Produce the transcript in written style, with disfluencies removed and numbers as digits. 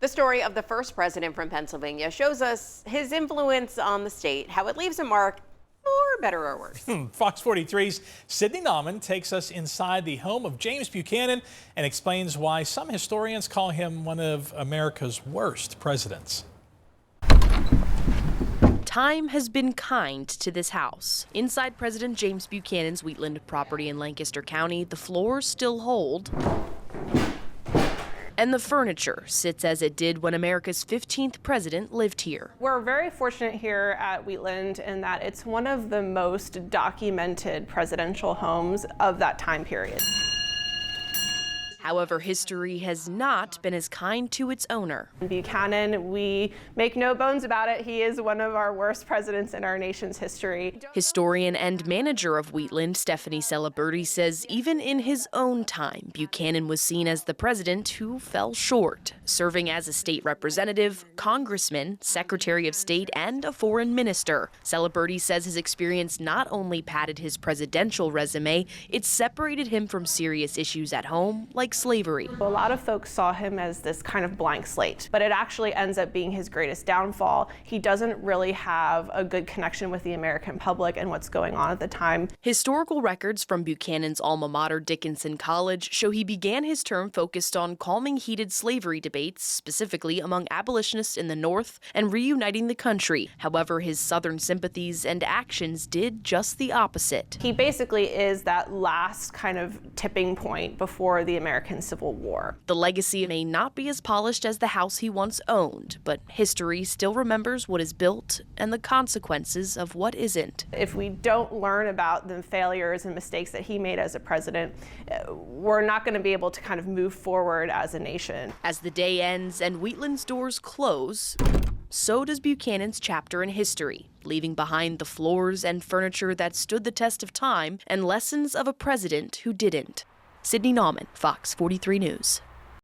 The story of the first president from Pennsylvania shows us his influence on the state, how it leaves a mark, for better or worse. Fox 43's Sydney Nauman takes us inside the home of James Buchanan and explains why some historians call him one of America's worst presidents. Time has been kind to this house. Inside President James Buchanan's Wheatland property in Lancaster County, the floors still hold, and the furniture sits as it did when America's 15th president lived here. We're very fortunate here at Wheatland in that it's one of the most documented presidential homes of that time period. However, history has not been as kind to its owner. Buchanan, we make no bones about it, he is one of our worst presidents in our nation's history. Historian and manager of Wheatland, Stephanie Celeberti, says even in his own time, Buchanan was seen as the president who fell short, serving as a state representative, congressman, secretary of state, and a foreign minister. Celeberti says his experience not only padded his presidential resume, it separated him from serious issues at home, like slavery. A lot of folks saw him as this kind of blank slate, but it actually ends up being his greatest downfall. He doesn't really have a good connection with the American public and what's going on at the time. Historical records from Buchanan's alma mater, Dickinson College, show he began his term focused on calming heated slavery debates, specifically among abolitionists in the North, and reuniting the country. However, his Southern sympathies and actions did just the opposite. He basically is that last kind of tipping point before the American Civil War. The legacy may not be as polished as the house he once owned, but history still remembers what is built and the consequences of what isn't. If we don't learn about the failures and mistakes that he made as a president, we're not going to be able to kind of move forward as a nation. As the day ends and Wheatland's doors close, so does Buchanan's chapter in history, leaving behind the floors and furniture that stood the test of time and lessons of a president who didn't. Sydney Nauman, Fox 43 News.